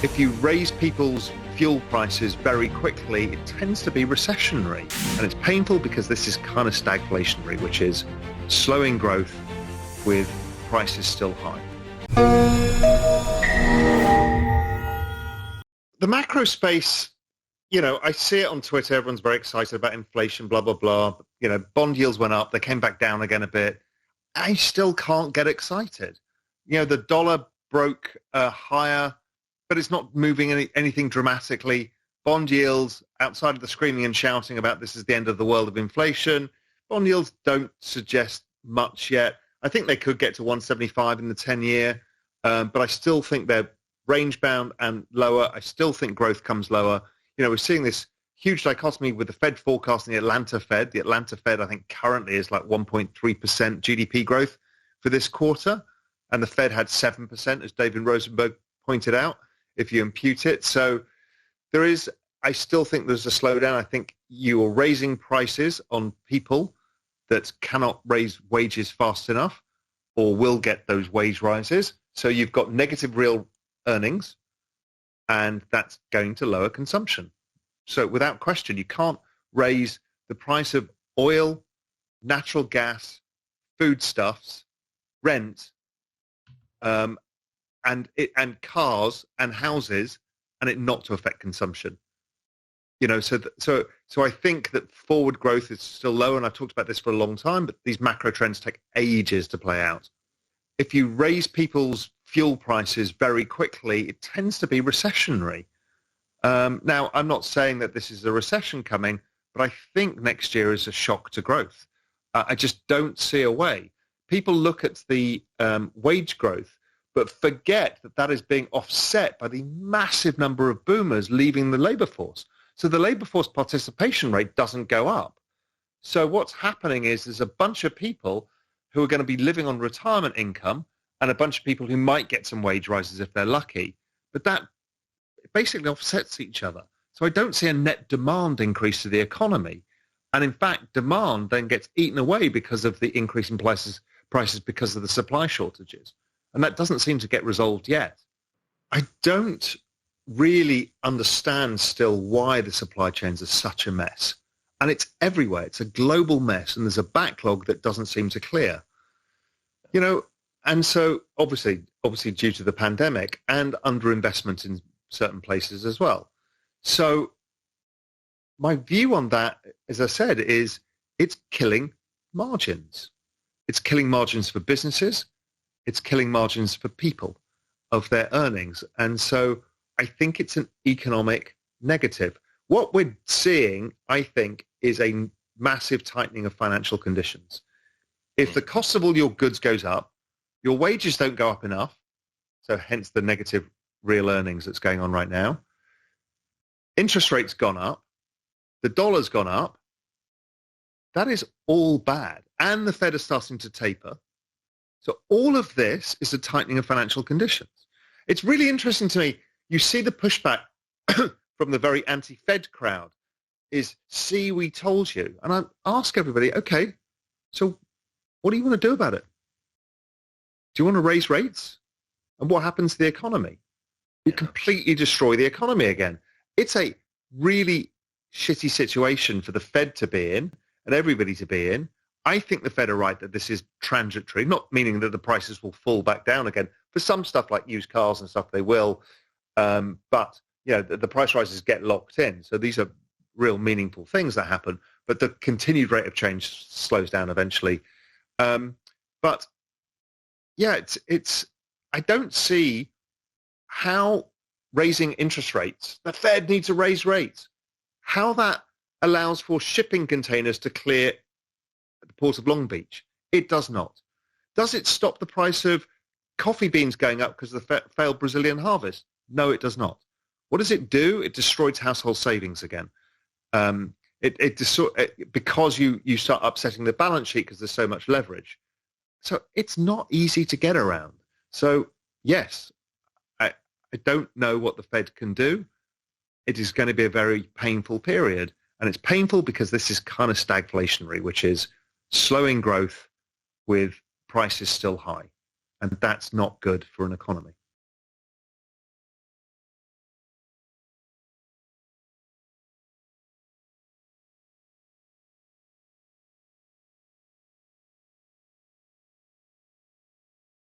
If you raise people's fuel prices very quickly, it tends to be recessionary. And it's painful because this is kind of stagflationary, which is slowing growth with prices still high. The macro space, I see it on Twitter. Everyone's very excited about inflation, blah, blah, blah. Bond yields went up. They came back down again a bit. I still can't get excited. The dollar broke higher, but it's not moving anything dramatically. Bond yields, outside of the screaming and shouting about this is the end of the world of inflation, bond yields don't suggest much yet. I think they could get to 175 in the 10-year, but I still think they're range-bound and lower. I still think growth comes lower. We're seeing this huge dichotomy with the Fed forecast and the Atlanta Fed. The Atlanta Fed, I think, currently is like 1.3% GDP growth for this quarter, and the Fed had 7%, as David Rosenberg pointed out, if you impute it. So I still think there's a slowdown. I think you are raising prices on people that cannot raise wages fast enough or will get those wage rises. So you've got negative real earnings, and that's going to lower consumption. So without question, you can't raise the price of oil, natural gas, foodstuffs, rent, and cars and houses, and it not to affect consumption. So I think that forward growth is still low, and I've talked about this for a long time, but these macro trends take ages to play out. If you raise people's fuel prices very quickly, it tends to be recessionary. Now, I'm not saying that this is a recession coming, but I think next year is a shock to growth. I just don't see a way. People look at the wage growth, but forget that is being offset by the massive number of boomers leaving the labor force. So the labor force participation rate doesn't go up. So what's happening is there's a bunch of people who are going to be living on retirement income and a bunch of people who might get some wage rises if they're lucky. But that basically offsets each other. So I don't see a net demand increase to the economy. And in fact, demand then gets eaten away because of the increase in prices because of the supply shortages. And that doesn't seem to get resolved yet. I don't really understand still why the supply chains are such a mess. And it's everywhere. It's a global mess, and there's a backlog that doesn't seem to clear. And so obviously due to the pandemic and underinvestment in certain places as well. So my view on that, as I said, is it's killing margins. It's killing margins for businesses. It's killing margins for people of their earnings. And so I think it's an economic negative. What we're seeing, I think, is a massive tightening of financial conditions. If the cost of all your goods goes up, your wages don't go up enough, so hence the negative real earnings that's going on right now. Interest rates gone up. The dollar's gone up. That is all bad. And the Fed is starting to taper. So all of this is a tightening of financial conditions. It's really interesting to me. You see the pushback from the very anti-Fed crowd is, see, we told you. And I ask everybody, okay, so what do you want to do about it? Do you want to raise rates? And what happens to the economy? You completely destroy the economy again. It's a really shitty situation for the Fed to be in and everybody to be in. I think the Fed are right that this is transitory, not meaning that the prices will fall back down again. For some stuff like used cars and stuff, they will. But the price rises get locked in. So these are real meaningful things that happen. But the continued rate of change slows down eventually. But yeah, it's. I don't see how raising interest rates, the Fed needs to raise rates, how that allows for shipping containers to clear at the port of Long Beach. It does not. Does it stop the price of coffee beans going up because of the failed Brazilian harvest? No, it does not. What does it do? It destroys household savings again. Because you start upsetting the balance sheet because there's so much leverage. So it's not easy to get around. So yes, I don't know what the Fed can do. It is going to be a very painful period. And it's painful because this is kind of stagflationary, which is slowing growth with prices still high. And that's not good for an economy.